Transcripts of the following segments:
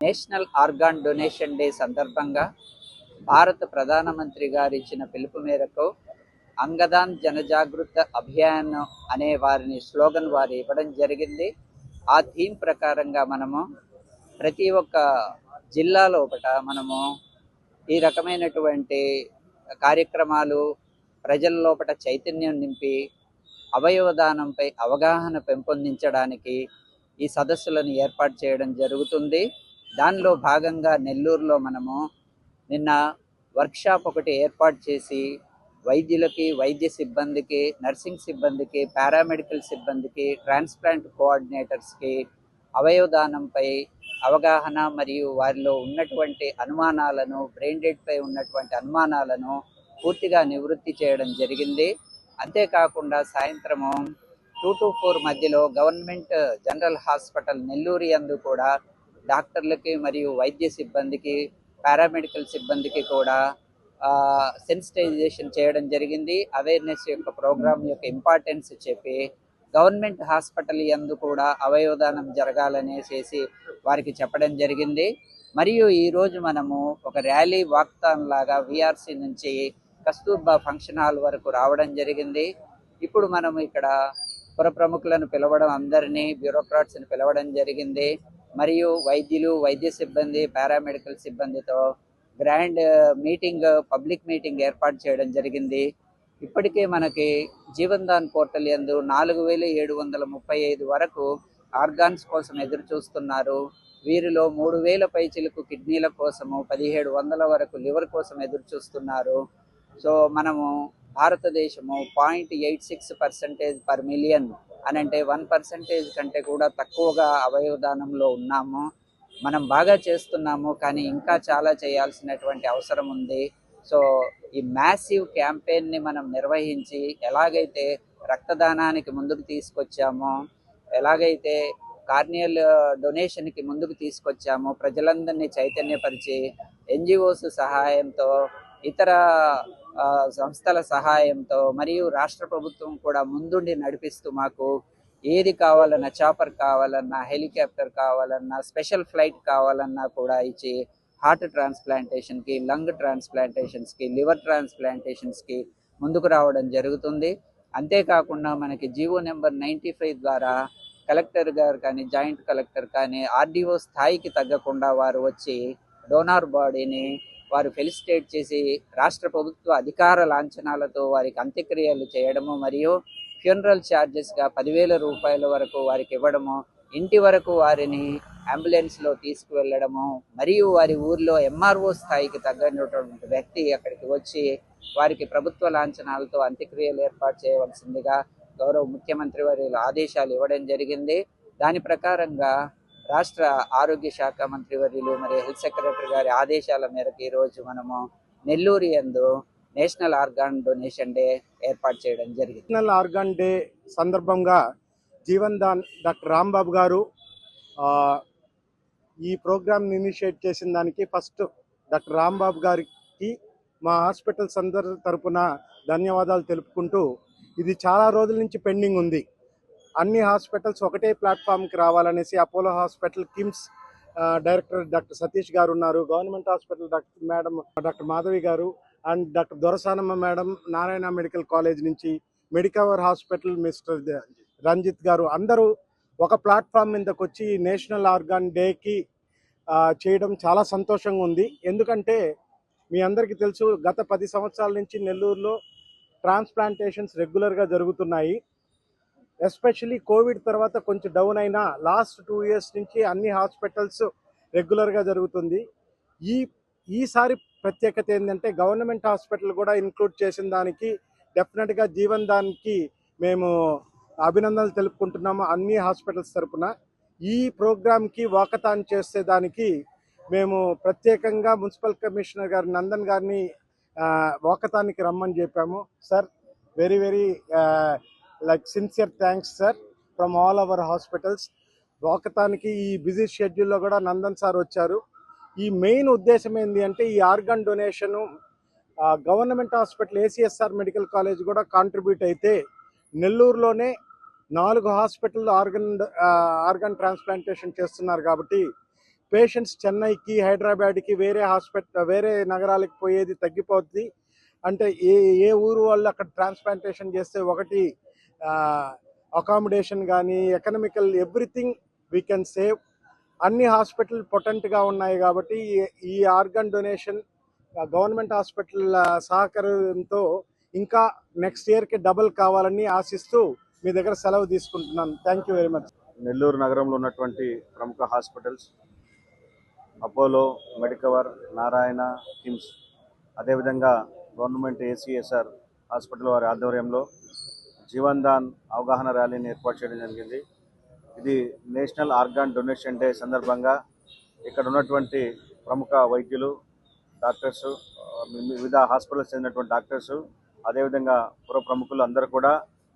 National organ donation day సందర్భంగా భారత ప్రధానమంత్రి గారు ఇచ్చిన పిలుపు మేరకు అంగదాన్ జనజాగృత అభియాన్ అనే వారిని స్లోగన్ వారు ఇవ్వడం జరిగింది. ఆ థీమ్ ప్రకారంగా మనము ప్రతి ఒక్క జిల్లా లోపల మనము ఈ రకమైనటువంటి కార్యక్రమాలు ప్రజల లోపల చైతన్యం నింపి అవయవదానంపై అవగాహన పెంపొందించడానికి ఈ సదస్సులను ఏర్పాటు చేయడం జరుగుతుంది. దానిలో భాగంగా నెల్లూరులో మనము నిన్న వర్క్షాప్ ఒకటి ఏర్పాటు చేసి వైద్యులకి, వైద్య సిబ్బందికి, నర్సింగ్ సిబ్బందికి, పారామెడికల్ సిబ్బందికి, ట్రాన్స్ప్లాంట్ కోఆర్డినేటర్స్కి అవయవదానంపై అవగాహన మరియు వారిలో ఉన్నటువంటి అనుమానాలను, బ్రెయిన్ డెడ్పై ఉన్నటువంటి అనుమానాలను పూర్తిగా నివృత్తి చేయడం జరిగింది. అంతేకాకుండా సాయంత్రము 2 to 4 మధ్యలో గవర్నమెంట్ జనరల్ హాస్పిటల్ నెల్లూరు యందు కూడా డాక్టర్లకి మరియు వైద్య సిబ్బందికి, పారామెడికల్ సిబ్బందికి కూడా సెన్సిటైజేషన్ చేయడం జరిగింది. అవేర్నెస్ యొక్క ప్రోగ్రామ్ యొక్క ఇంపార్టెన్స్ చెప్పి గవర్నమెంట్ హాస్పిటల్ యందు కూడా అవయవదానం జరగాలనేసి వారికి చెప్పడం జరిగింది. మరియు ఈరోజు మనము ఒక ర్యాలీ వాక్థాన్ లాగా విఆర్సి నుంచి కస్తూర్బా ఫంక్షన్ హాల్ వరకు రావడం జరిగింది. ఇప్పుడు మనం ఇక్కడ పుర ప్రముఖులను పిలవడం, అందరినీ బ్యూరోక్రాట్స్ని పిలవడం జరిగింది. మరియు వైద్యులు, వైద్య సిబ్బంది, పారామెడికల్ సిబ్బందితో గ్రాండ్ మీటింగ్, పబ్లిక్ మీటింగ్ ఏర్పాటు చేయడం జరిగింది. ఇప్పటికే మనకి జీవన్ దాన్ పోర్టల్ యందు 4735 వరకు ఆర్గాన్స్ కోసం ఎదురు చూస్తున్నారు. వీరిలో 3000 పైచిలకు కిడ్నీల కోసము, 1700 వరకు లివర్ కోసం ఎదురు చూస్తున్నారు. సో మనము భారతదేశము 0.86% పర్ మిలియన్ అని అంటే 1% కంటే కూడా తక్కువగా అవయవదానంలో ఉన్నాము. మనం బాగా చేస్తున్నాము, కానీ ఇంకా చాలా చేయాల్సినటువంటి అవసరం ఉంది. సో ఈ మ్యాసివ్ క్యాంపెయిన్ని మనం నిర్వహించి ఎలాగైతే రక్తదానానికి ముందుకు తీసుకొచ్చామో, ఎలాగైతే కార్నియల్ డొనేషన్కి ముందుకు తీసుకొచ్చామో, ప్రజలందరినీ చైతన్యపరిచి ఎన్జిఓస్ సహాయంతో, ఇతర సంస్థల సహాయంతో మరియు రాష్ట్ర ప్రభుత్వం కూడా ముందుండి నడిపిస్తూ మాకు ఏది కావాలన్నా, చాపర్ కావాలన్నా, హెలికాప్టర్ కావాలన్నా, స్పెషల్ ఫ్లైట్ కావాలన్నా కూడా ఇచ్చి హార్ట్ ట్రాన్స్ప్లాంటేషన్కి, లంగ్ ట్రాన్స్ప్లాంటేషన్స్కి, లివర్ ట్రాన్స్ప్లాంటేషన్స్కి ముందుకు రావడం జరుగుతుంది. అంతేకాకుండా మనకి జీవో నెంబర్ 95 ద్వారా కలెక్టర్ గారు కానీ, జాయింట్ కలెక్టర్ కానీ ఆర్డీఓ స్థాయికి తగ్గకుండా వారు వచ్చి డోనార్ బాడీని వారు ఫెలిసిటేట్ చేసి రాష్ట్ర ప్రభుత్వ అధికార లాంఛనాలతో వారికి అంత్యక్రియలు చేయడము, మరియు ఫ్యూనరల్ ఛార్జెస్గా 10,000 రూపాయల వరకు వారికి ఇవ్వడము, ఇంటి వరకు వారిని అంబులెన్స్లో తీసుకువెళ్ళడము, మరియు వారి ఊర్లో ఎంఆర్ఓ స్థాయికి తగ్గినటువంటి వ్యక్తి అక్కడికి వచ్చి వారికి ప్రభుత్వ లాంఛనాలతో అంత్యక్రియలు ఏర్పాటు చేయవలసిందిగా గౌరవ ముఖ్యమంత్రి వారి ఆదేశాలు ఇవ్వడం జరిగింది. దాని ప్రకారంగా రాష్ట్ర ఆరోగ్య శాఖ మంత్రి వర్యులు మరియు హెల్త్ సెక్రటరీ గారి ఆదేశాల మేరకు ఈరోజు మనము నెల్లూరు యందు నేషనల్ ఆర్గాన్ డొనేషన్ డే ఏర్పాటు చేయడం జరిగింది. నేషనల్ ఆర్గాన్ డే సందర్భంగా జీవన్ దాన్ డాక్టర్ రాంబాబు గారు ఈ ప్రోగ్రామ్ని ఇనిషియేట్ చేసిన దానికి ఫస్ట్ డాక్టర్ రాంబాబు గారికి మా హాస్పిటల్స్ అందరి తరపున ధన్యవాదాలు తెలుపుకుంటూ, ఇది చాలా రోజుల నుంచి పెండింగ్ ఉంది. అన్ని హాస్పిటల్స్ ఒకటే ప్లాట్ఫామ్కి రావాలనేసి Apollo hospital KIMS director doctor Satish garu ఉన్నారు, government hospital doctor Madhavi garu and doctor Dorasanamma madam Narayana medical college నుంచి, Medicover hospital mister Ranjith garu అందరూ ఒక ప్లాట్ఫామ్ మీదకి వచ్చి నేషనల్ ఆర్గాన్ డేకి చేయడం చాలా సంతోషంగా ఉంది. ఎందుకంటే మీ అందరికీ తెలుసు, గత 10 సంవత్సరాల నుంచి నెల్లూరులో ట్రాన్స్ప్లాంటేషన్స్ రెగ్యులర్గా జరుగుతున్నాయి. ఎస్పెషలీ కోవిడ్ తర్వాత కొంచెం డౌన్ అయినా లాస్ట్ 2 years నుంచి అన్ని హాస్పిటల్స్ రెగ్యులర్గా జరుగుతుంది. ఈసారి ప్రత్యేకత ఏంటంటే గవర్నమెంట్ హాస్పిటల్ కూడా ఇంక్లూడ్ చేసిన దానికి డెఫినెట్గా జీవన్ దాన్కి మేము అభినందనలు తెలుపుకుంటున్నాము అన్ని హాస్పిటల్స్ తరపున. ఈ ప్రోగ్రామ్కి వాకథాన్ చేసే దానికి మేము ప్రత్యేకంగా మున్సిపల్ కమిషనర్ గారు నందన్ గారిని వాకథాన్కి రమ్మని చెప్పాము. Sir, very very sincere thanks sir from all our hospitals. వాకథాన్కి ఈ బిజీ షెడ్యూల్లో కూడా నందన్ సార్ వచ్చారు. ఈ మెయిన్ ఉద్దేశం ఏంటి అంటే ఈ organ donation government hospital ACSR medical college కూడా కాంట్రిబ్యూట్ అయితే నెల్లూరులోనే 4 హాస్పిటల్లో ఆర్గన్ ట్రాన్స్ప్లాంటేషన్ చేస్తున్నారు కాబట్టి పేషెంట్స్ చెన్నైకి, హైదరాబాద్కి, వేరే నగరాలకు పోయేది తగ్గిపోద్ది. అంటే ఏ ఊరు వాళ్ళు అక్కడ ట్రాన్స్ప్లాంటేషన్ చేస్తే ఒకటి అకామిడేషన్ కానీ economical everything we can save. అన్ని హాస్పిటల్ పొటెంట్గా ఉన్నాయి కాబట్టి ఈ ఆర్గన్ డొనేషన్ గవర్నమెంట్ హాస్పిటల్ సహకారంతో ఇంకా నెక్స్ట్ ఇయర్కి డబుల్ కావాలని ఆశిస్తూ మీ దగ్గర సెలవు తీసుకుంటున్నాను. Thank you very much. Nellore నగరంలో ఉన్నటువంటి ప్రముఖ hospitals Apollo, Medicover, Narayana, KIMS, అదేవిధంగా గవర్నమెంట్ ACSR హాస్పిటల్ వారి ఆధ్వర్యంలో జీవన్ దాన్ అవగాహన ర్యాలీని ఏర్పాటు చేయడం జరిగింది. ఇది నేషనల్ ఆర్గాన్ డొనేషన్ డే సందర్భంగా ఇక్కడ ఉన్నటువంటి ప్రముఖ వైద్యులు, డాక్టర్స్, వివిధ హాస్పిటల్స్ చెందినటువంటి డాక్టర్స్, అదేవిధంగా ప్రముఖులు అందరూ కూడా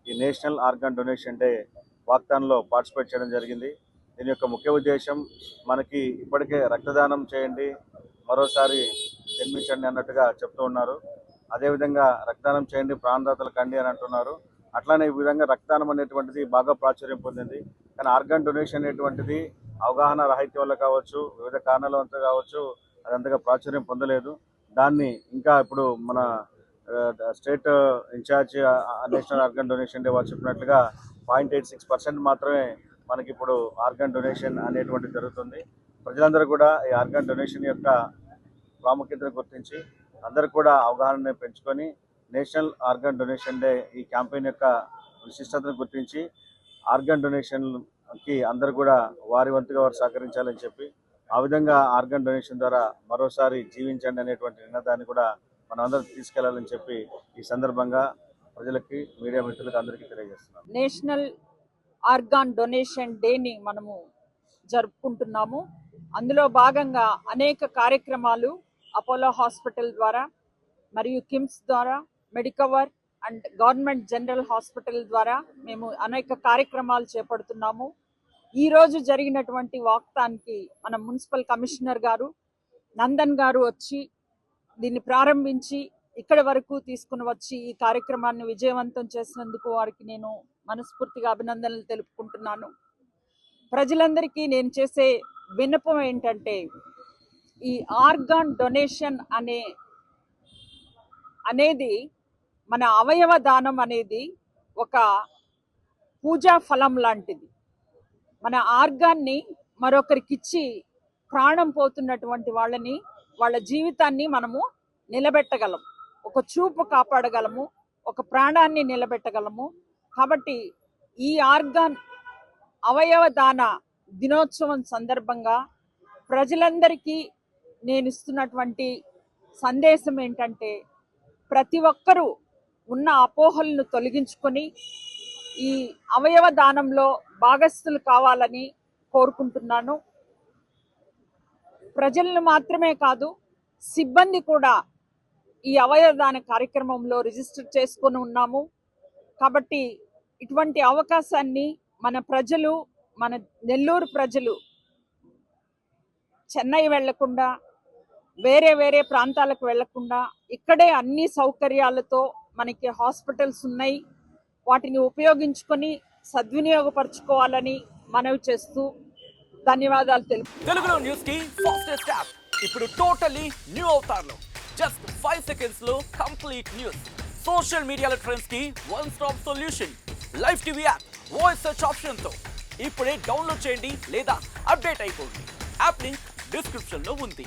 ఈ నేషనల్ ఆర్గాన్ డొనేషన్ డే వాక్థాన్లో పార్టిసిపేట్ చేయడం జరిగింది. దీని యొక్క ముఖ్య ఉద్దేశం మనకి ఇప్పటికే రక్తదానం చేయండి, మరోసారి జన్మించండి అన్నట్టుగా చెప్తూ ఉన్నారు. అదేవిధంగా రక్తదానం చేయండి, ప్రాణదాతలు కండి అని అంటున్నారు. అట్లానే ఈ విధంగా రక్తదానం అనేటువంటిది బాగా ప్రాచుర్యం పొందింది. కానీ ఆర్గాన్ డొనేషన్ అనేటువంటిది అవగాహన రాహిత్యం వల్ల కావచ్చు, వివిధ కారణాల వల్ల కావచ్చు, అది అంతగా ప్రాచుర్యం పొందలేదు. దాన్ని ఇంకా ఇప్పుడు మన state in charge national organ donation day వాళ్ళు చెప్పినట్లుగా 0.86% మాత్రమే మనకి ఇప్పుడు ఆర్గాన్ డొనేషన్ అనేటువంటి జరుగుతుంది. ప్రజలందరూ కూడా ఈ ఆర్గాన్ డొనేషన్ యొక్క ప్రాముఖ్యతను గుర్తించి అందరూ కూడా అవగాహనని పెంచుకొని నేషనల్ ఆర్గాన్ డొనేషన్ డే ఈ క్యాంపెయిన్ యొక్క విశిష్టతను గుర్తించి ఆర్గాన్ డొనేషన్కి అందరూ కూడా వారి వంతుగా వారు సహకరించాలని చెప్పి ఆ విధంగా ఆర్గాన్ డొనేషన్ ద్వారా మరోసారి జీవించండి అనేటువంటి నినాదాన్ని కూడా మనం అందరం తీసుకెళ్లాలని చెప్పి ఈ సందర్భంగా ప్రజలకి, మీడియా మిత్రులకు అందరికీ తెలియజేస్తున్నాం. నేషనల్ ఆర్గాన్ డొనేషన్ డేని మనము జరుపుకుంటున్నాము. అందులో భాగంగా అనేక కార్యక్రమాలు అపోలో హాస్పిటల్ ద్వారా మరియు కిమ్స్ ద్వారా, Medicover and government general hospital ద్వారా మేము అనేక కార్యక్రమాలు చేపడుతున్నాము. ఈరోజు జరిగినటువంటి వాక్థాన్కి మన మున్సిపల్ కమిషనర్ గారు నందన్ గారు వచ్చి దీన్ని ప్రారంభించి ఇక్కడి వరకు తీసుకుని వచ్చి ఈ కార్యక్రమాన్ని విజయవంతం చేసినందుకు వారికి నేను మనస్ఫూర్తిగా అభినందనలు తెలుపుకుంటున్నాను. ప్రజలందరికీ నేను చేసే విన్నపం ఏంటంటే ఈ ఆర్గాన్ డొనేషన్ అనేది మన అవయవ దానం అనేది ఒక పూజా ఫలం లాంటిది. మన ఆర్గాన్ని మరొకరికిచ్చి ప్రాణం పోతున్నటువంటి వాళ్ళ జీవితాన్ని మనము నిలబెట్టగలం, ఒక చూపు కాపాడగలము, ఒక ప్రాణాన్ని నిలబెట్టగలము. కాబట్టి ఈ ఆర్గాన్ అవయవ దాన దినోత్సవం సందర్భంగా ప్రజలందరికీ నేను ఇస్తున్నటువంటి సందేశం ఏంటంటే ప్రతి ఒక్కరూ ఉన్న అపోహలను తొలగించుకొని ఈ అవయవ దానంలో భాగస్థులు కావాలని కోరుకుంటున్నాను. ప్రజలను మాత్రమే కాదు, సిబ్బంది కూడా ఈ అవయవదాన కార్యక్రమంలో రిజిస్టర్ చేసుకొని ఉన్నాము. కాబట్టి ఇటువంటి అవకాశాన్ని మన నెల్లూరు ప్రజలు చెన్నై వెళ్లకుండా, వేరే ప్రాంతాలకు వెళ్లకుండా ఇక్కడే అన్ని సౌకర్యాలతో మనకి హాస్పిటల్స్ ఉన్నాయి, వాటిని ఉపయోగించుకొని సద్వినియోగపరచుకోవాలని మనవి చేస్తూ ధన్యవాదాలు తెలుగులో న్యూస్ కి ఫాస్టెస్ట్ యాప్ ఇప్పుడు టోటలీ న్యూ అవతార్లో జస్ట్ 5 seconds లో కంప్లీట్ న్యూస్. సోషల్ మీడియాలో ట్రెండ్స్ కి one stop solution. Live TV app voice search option తో ఇప్పుడే డౌన్లోడ్ చేయండి లేదా అప్డేట్ అయిపోండి. యాప్ లింక్ డిస్క్రిప్షన్ లో ఉంది.